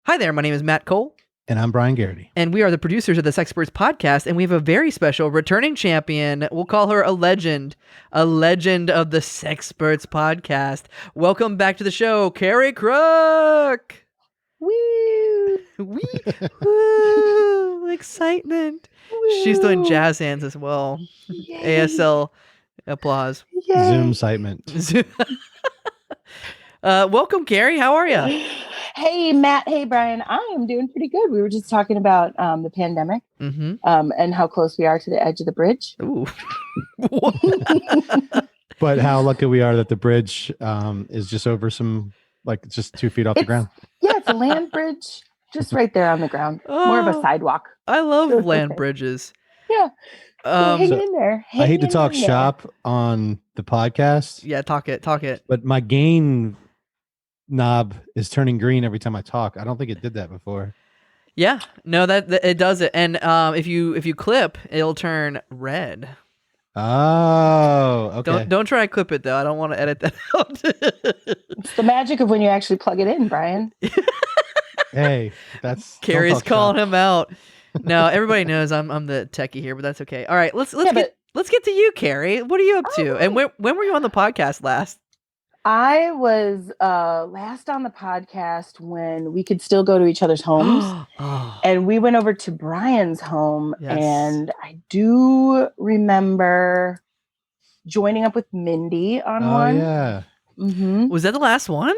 Hi there, my name is Matt Cole. And I'm Brian Garrity. And we are the producers of the Sexperts Podcast, and we have a very special returning champion. We'll call her a legend of the Sexperts Podcast. Welcome back to the show, Kerry Kruk! Woo! Woo! Excitement. Woo! She's doing jazz hands as well. Yay. ASL applause. Yay. Zoom excitement. Welcome, Kerry. How are you? Hey, Matt. Hey, Brian. I am doing pretty good. We were just talking about the pandemic and how close we are to the edge of the bridge. Ooh. But how lucky we are that the bridge is just over just 2 feet off the ground. Yeah, it's a land bridge just right there on the ground. More of a sidewalk. I love land bridges. Yeah. Hanging in there. I hate to talk shop on the podcast. Yeah, talk it. But my gain knob is turning green every time I talk. I don't think it did that before. Yeah, no, that it does it. And if you clip, it'll turn red. Oh, okay. Don't try to clip it though. I don't want to edit that out. It's the magic of when you actually plug it in, Brian. Hey, that's Kerry's calling him out. No, everybody knows I'm the techie here, but that's okay. All right, let's get to you, Kerry. What are you up to? And when were you on the podcast last? I was last on the podcast when we could still go to each other's homes. And we went over to Brian's home. Yes. And I do remember joining up with Mindy on one. Yeah. Mm-hmm. Was that the last one?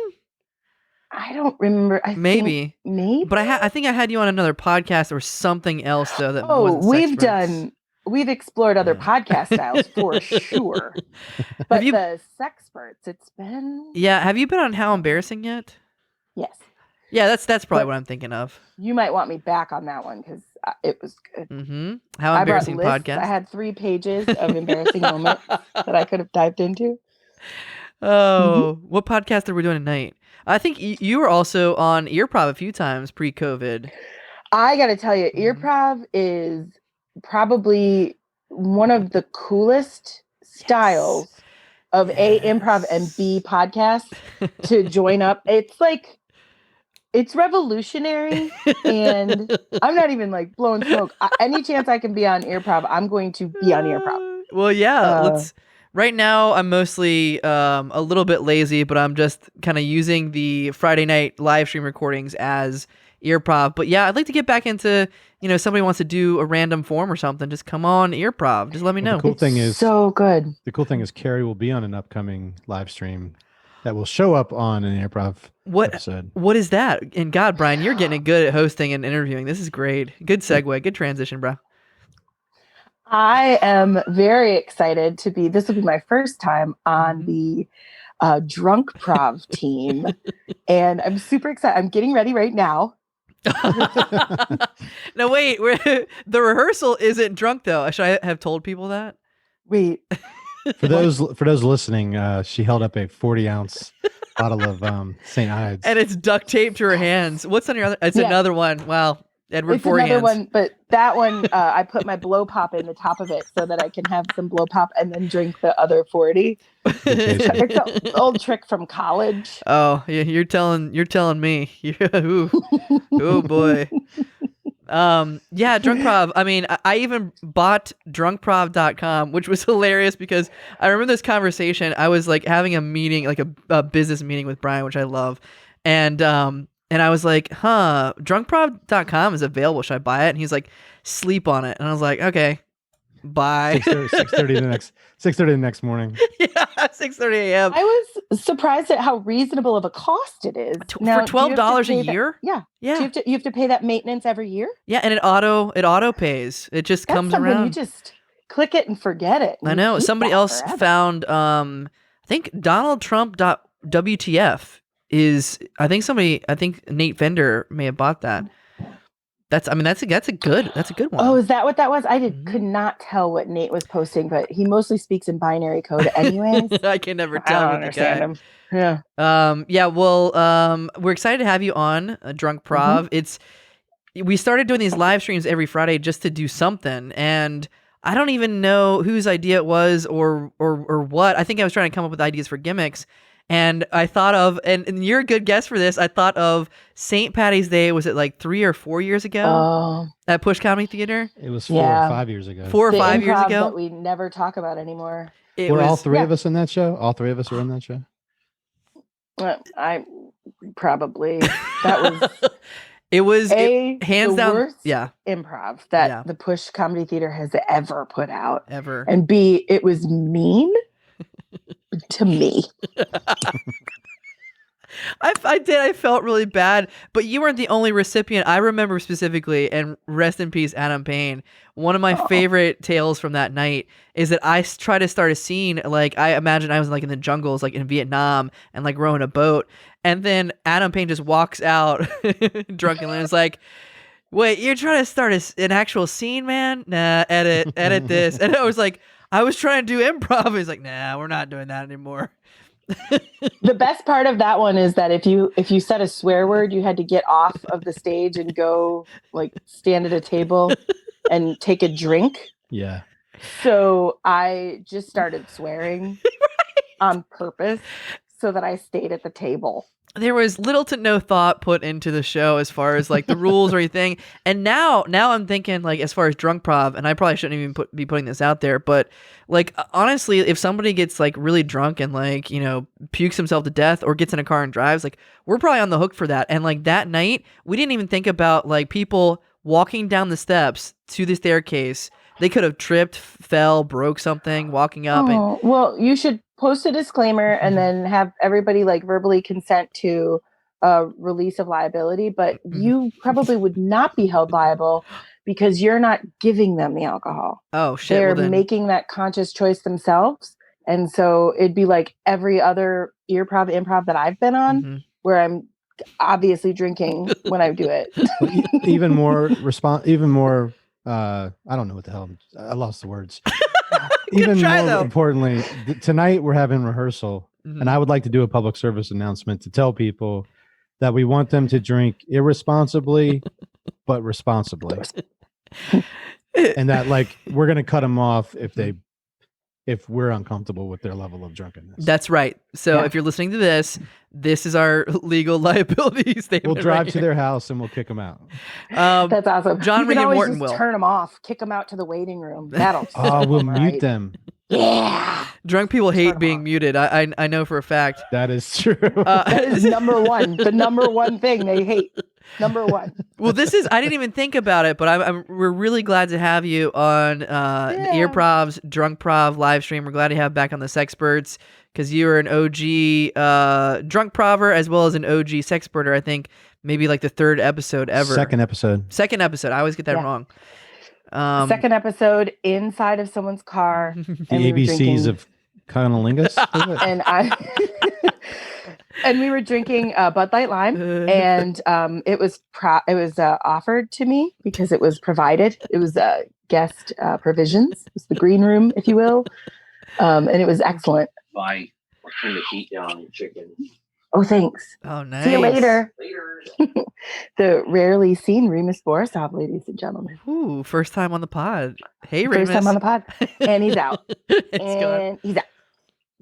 I don't remember. Maybe. But I think I had you on another podcast or something else though. That we've explored other podcast styles for sure. But the Sexperts, it's been. Yeah. Have you been on How Embarrassing yet? Yes. Yeah, that's probably what I'm thinking of. You might want me back on that one because it was good. Mm-hmm. How Embarrassing Podcast. I had 3 pages of embarrassing moments that I could have dived into. Oh, what podcast are we doing tonight? I think you were also on improv a few times pre-COVID. I got to tell you, improv is probably one of the coolest styles of A, improv, and B, podcast to join up. It's revolutionary, and I'm not even blowing smoke. Any chance I can be on improv, I'm going to be on improv. Well, yeah, right now, I'm mostly a little bit lazy, but I'm just kind of using the Friday night live stream recordings as improv. But yeah, I'd like to get back into, somebody wants to do a random form or something, just come on improv. Just let me know. The cool thing is so good. The cool thing is Kerry will be on an upcoming live stream that will show up on an improv episode. What is that? And God, Brian, you're getting good at hosting and interviewing. This is great. Good segue. Good transition, bro. I am very excited this will be my first time on the Drunkprov team. And I'm super excited. I'm getting ready right now. No, wait, the rehearsal isn't drunk though. Should I have told people that? Wait. For those listening, she held up a 40-ounce bottle of St. Ides. And it's duct taped to her hands. What's on your other? It's another one. Wow. Edward it's another hands. One, but that one, I put my blow pop in the top of it so that I can have some blow pop and then drink the other 40. It's an old trick from college. Oh, yeah, you're telling me. Oh boy. Yeah, Drunkprov. I mean, I even bought drunkprov.com, which was hilarious because I remember this conversation. I was having a meeting, a business meeting with Brian, which I love. And I was like, drunkprov.com is available. Should I buy it? And he's like, sleep on it. And I was like, okay, bye. 6:30 the next morning. Yeah, 6:30 a.m. I was surprised at how reasonable of a cost it is. For $12 a year? Yeah. Yeah. Do you have to pay that maintenance every year? Yeah, and it auto pays. It just comes around. You just click it and forget it. I know. Somebody else found, I think Donald Trump WTF is, I think Nate Fender may have bought that. That's a good one. Oh, is that what that was? I could not tell what Nate was posting, but he mostly speaks in binary code anyways. I can never tell. I don't understand him. Yeah. Yeah. Well, we're excited to have you on Drunkprov. We started doing these live streams every Friday just to do something, and I don't even know whose idea it was or what. I think I was trying to come up with ideas for gimmicks. And I thought of, and you're a good guess for this, I thought of St. Patty's Day, was it like 3 or 4 years ago Oh, at Push Comedy Theater? It was 4 Yeah. or 5 years ago. 4 or the 5 years improv ago? that we never talk about anymore. It Were was, all three Yeah. of us in that show? All three of us were in that show? I probably that was it was A, hands the down, worst yeah, improv that Yeah. the Push Comedy Theater has ever put out. ever. And B, it was mean to me. I felt really bad, but you weren't the only recipient. I remember specifically, and rest in peace, Adam Payne. One of my favorite tales from that night is that I tried to start a scene. Like, I imagine I was like in the jungles, like in Vietnam, and like rowing a boat. And then Adam Payne just walks out drunkenly and is like, "Wait, you're trying to start an actual scene, man? Nah, edit this." And I was like, I was trying to do improv. He's like, "Nah, we're not doing that anymore." The best part of that one is that if you said a swear word, you had to get off of the stage and go like stand at a table and take a drink. Yeah. So I just started swearing on purpose so that I stayed at the table. There was little to no thought put into the show as far as like the rules or anything. And now I'm thinking like as far as Drunkprov, and I probably shouldn't even be putting this out there, but like honestly, if somebody gets like really drunk and like, you know, pukes himself to death or gets in a car and drives, like we're probably on the hook for that. And like that night, we didn't even think about like people walking down the steps to the staircase. They could have tripped, fell, broke something, walking up. Oh, well, you should post a disclaimer and then have everybody like verbally consent to a release of liability, but you probably would not be held liable because you're not giving them the alcohol. Oh shit! They're Well, then, making that conscious choice themselves. And so it'd be like every other improv that I've been on where I'm obviously drinking when I do it. Even more I don't know what the hell I lost the words. Even try, more though. importantly, tonight we're having rehearsal, and I would like to do a public service announcement to tell people that we want them to drink irresponsibly, but responsibly, and that like we're gonna cut them off if we're uncomfortable with their level of drunkenness. That's right. So Yeah. if you're listening to this is our legal liability statement. We'll drive right to here. their house and we'll kick them out. That's awesome. John you can Regan always Morton just will. turn them off, kick them out to the waiting room. That'll Oh, we'll them mute right. them. Yeah. Drunk people hate them being off. muted. I know for a fact. That is true. That is number one. The number one thing they hate. Number one. Well, I didn't even think about it, but we're really glad to have you on the Earprov's Drunkprov live stream. We're glad to have back on the Sexperts because you are an OG Drunkprover as well as an OG Sexperter. I think maybe like the third episode ever. Second episode. I always get that wrong. Second episode inside of someone's car. The and we were ABCs drinking- of cunnilingus. and and we were drinking Bud Light Lime, and it was offered to me because it was provided. It was guest provisions. It was the green room, if you will, and it was excellent. Bye. I'll turn the heat down on your chicken. Oh, thanks. Oh, nice. See you later. Later. The rarely seen Remus Borisov, ladies and gentlemen. Ooh, first time on the pod. Hey, Remus. First time on the pod, and he's out. It's gone. And he's out.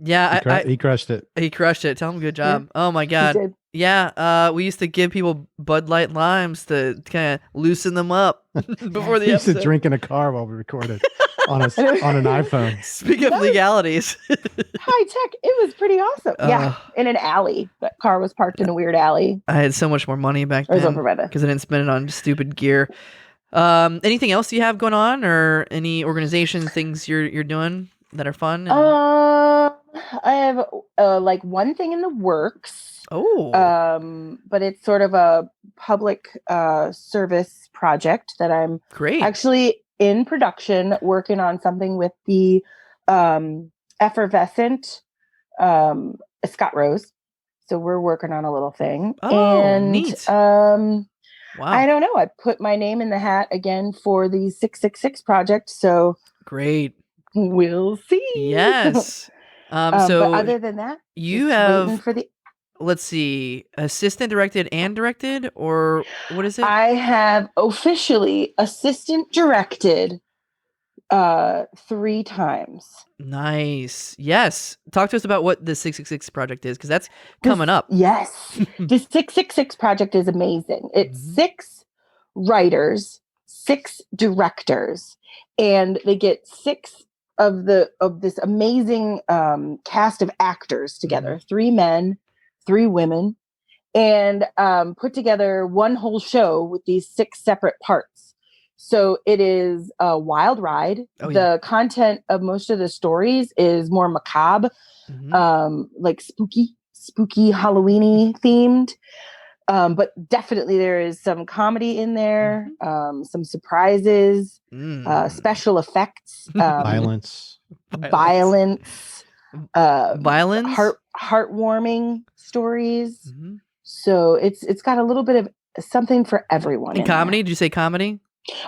Yeah, He crushed it. he crushed it. Tell him good job. Yeah. Oh my He god. did. Yeah, we used to give people Bud Light Limes to kind of loosen them up before the He used to episode. drink in a car while we recorded on an iPhone. Speak of legalities. High tech. It was pretty awesome. Yeah, in an alley. That car was parked in a weird alley. I had so much more money back It was then over by the. because I didn't spend it on stupid gear. Anything else you have going on, or any organizations, things you're doing that are fun? I have like one thing in the works. But it's sort of a public service project that I'm Great. actually in production working on something with the effervescent Scott Rose. So we're working on a little thing. Oh, and neat. Wow. Wow. I don't know. I put my name in the hat again for the 666 project. So Great. we'll see. Yes. But So other than that, you just have, waiting for the. let's see, assistant directed and directed, or what is it? I have officially assistant directed 3 times. Nice. Yes. Talk to us about what the 666 project is, because that's coming up. Yes. The 666 project is amazing. It's 6 writers, 6 directors, and they get 6 of this amazing cast of actors together, 3 men, 3 women, and put together one whole show with these 6 separate parts. So it is a wild ride. The content of most of the stories is more macabre, like spooky Halloweeny themed. But definitely there is some comedy in there, some surprises, special effects, violence, heartwarming stories. So it's got a little bit of something for everyone. And comedy? Did you say comedy?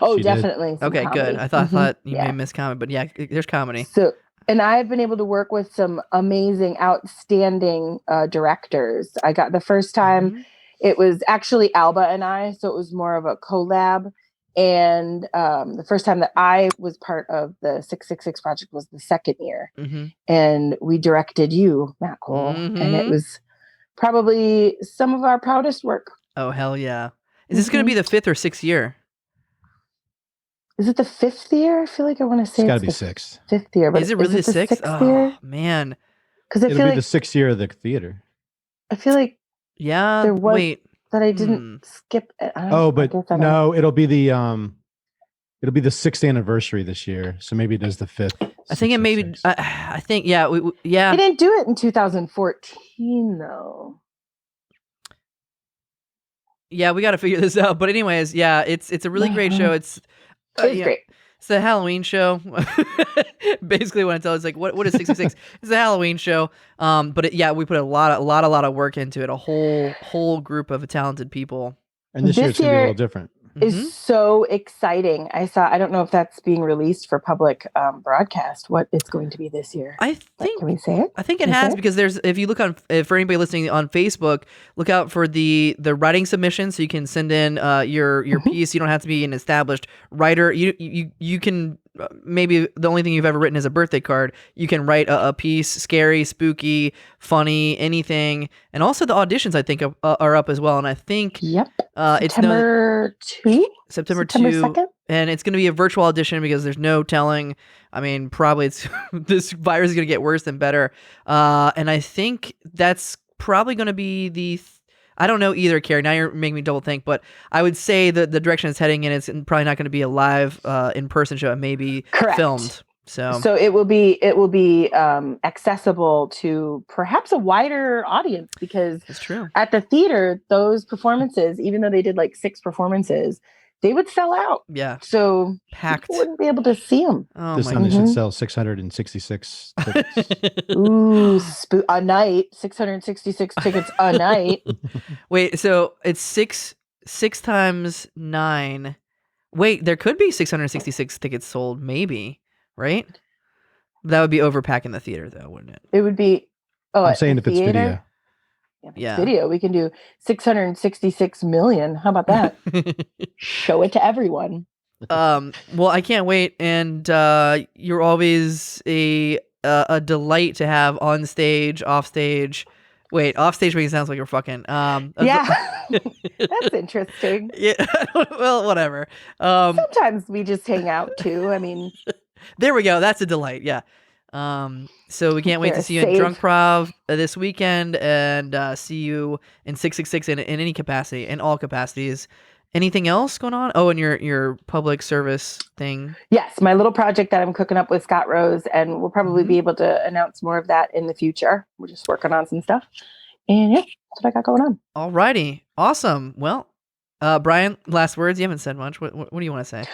Oh, definitely. Okay, comedy. Good. I thought you may miss comedy, but yeah, there's comedy. So, and I've been able to work with some amazing, outstanding directors. I got the first time, it was actually Alba and I, so it was more of a collab. And the first time that I was part of the 666 project was the second year. And we directed you, Matt Cole. And it was probably some of our proudest work. Oh, hell yeah. Is this going to be the 5th or 6th year? Is it the 5th year? I feel like I want to say it's got to be 6th. 5th year. But is it really the 6th year? Man. Because it'll be the 6th year of the theater. I feel like there was that I didn't skip. But no, it'll be the 6th anniversary this year. So maybe it is the 5th. I think it may be. I think We didn't do it in 2014 though. Yeah, we got to figure this out. But anyways, yeah, it's a really great show. It's great. It's a Halloween show. Basically, what I tell is like, what is 666? It's a Halloween show. But we put a lot of work into it. A whole group of talented people. And this year it's gonna be a little different. Is so exciting. I don't know if that's being released for public broadcast, what it's going to be this year. Can we say it? I think it has, because if you look for anybody listening on Facebook, look out for the writing submission, so you can send in your piece. You don't have to be an established writer. You can, maybe the only thing you've ever written is a birthday card. You can write a piece, scary, spooky, funny, anything. And also the auditions, I think, are up as well. And I think September 2? September 2nd? And it's going to be a virtual audition, because there's no telling. I mean, probably this virus is going to get worse than better. And I think that's probably going to be I don't know either, Kerry. Now you're making me double think, but I would say that the direction it's heading in is probably not going to be a live in-person show. It may be filmed. So it will be accessible to perhaps a wider audience, because it's true. At the theater, those performances, even though they did like 6 performances, they would sell out. Yeah. So packed. People wouldn't be able to see them. Oh, this time they should sell 666 tickets. Ooh, a night. 666 tickets a night. Wait, so it's 6 times 9. Wait, there could be 666 tickets sold, maybe, right? That would be overpacking the theater, though, wouldn't it? It would be. Oh, I'm saying if it's video. Yeah, video. We can do 666 million. How about that? Show it to everyone. Well, I can't wait, and you're always a delight to have on stage, off stage. Wait, off stage makes it sound like you're fucking. Yeah, that's interesting. Yeah, well, whatever. Sometimes we just hang out too. I mean, there we go. That's a delight. Yeah. So we can't wait to see you in Drunkprov this weekend, and see you in 666 in any capacity, in all capacities. Anything else going on? Oh, and your public service thing. Yes, my little project that I'm cooking up with Scott Rose, and we'll probably be able to announce more of that in the future. We're just working on some stuff, and yeah, that's what I got going on. All righty, awesome. Well, Brian, last words. You haven't said much. What do you want to say?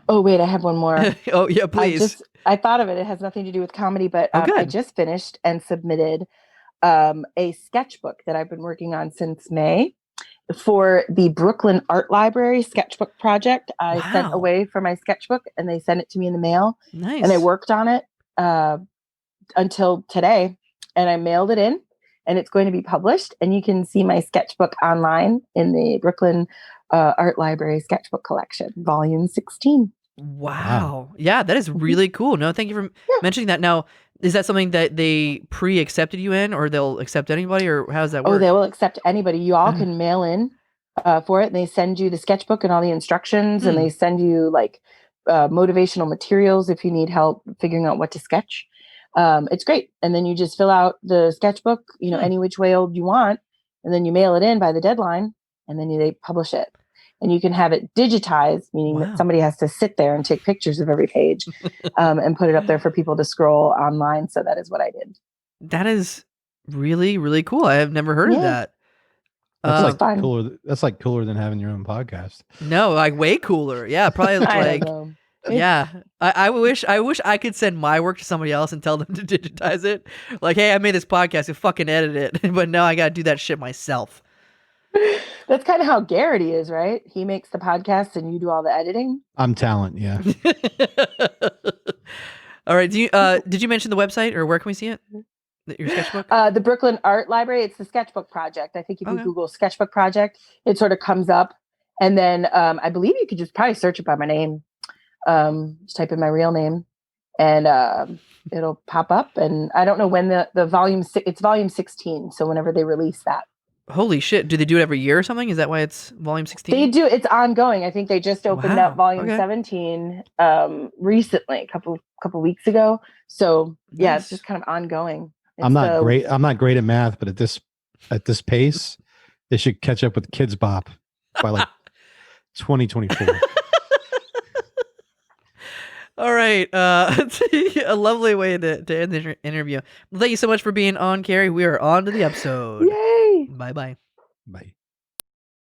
Oh wait, I have one more. Oh yeah, please. I thought of it. It has nothing to do with comedy, but I just finished and submitted a sketchbook that I've been working on since May for the Brooklyn Art Library sketchbook project. I sent away for my sketchbook, and they sent it to me in the mail. Nice. And I worked on it until today, and I mailed it in, and it's going to be published. And you can see my sketchbook online in the Brooklyn Art Library sketchbook collection, volume 16. Wow. Yeah, that is really cool. No, thank you for mentioning that. Now, is that something that they pre-accepted you in, or they'll accept anybody, or how does that work? Oh, they will accept anybody. You all can mail in for it, and they send you the sketchbook and all the instructions, and they send you like motivational materials if you need help figuring out what to sketch. It's great. And then you just fill out the sketchbook, any which way old you want, and then you mail it in by the deadline, and then they publish it. And you can have it digitized, meaning that somebody has to sit there and take pictures of every page and put it up there for people to scroll online. So that is what I did. That is really, really cool. I have never heard of that. That's like cooler. That's like cooler than having your own podcast. No, like way cooler. Yeah, probably like yeah. I wish I could send my work to somebody else and tell them to digitize it. Like, hey, I made this podcast, you fucking edit it. But no, I gotta do that shit myself. That's kind of how Garrity is, right? He makes the podcast and you do all the editing. I'm talent, yeah. All right. Did you mention the website, or where can we see it? Your sketchbook? The Brooklyn Art Library. It's the Sketchbook Project. I think if you Google Sketchbook Project, it sort of comes up. And then I believe you could just probably search it by my name. Just type in my real name, and it'll pop up. And I don't know when the volume. It's volume 16. So whenever they release that. Holy shit! Do they do it every year or something? Is that why it's volume 16? They do. It's ongoing. I think they just opened up volume 17 recently, a couple weeks ago. So yeah, it's just kind of ongoing. I'm not great at math, but at this pace, they should catch up with Kids Bop by like 2024. All right. A lovely way to end the interview. Thank you so much for being on, Kerry. We are on to the episode. Yay! Bye-bye. Bye.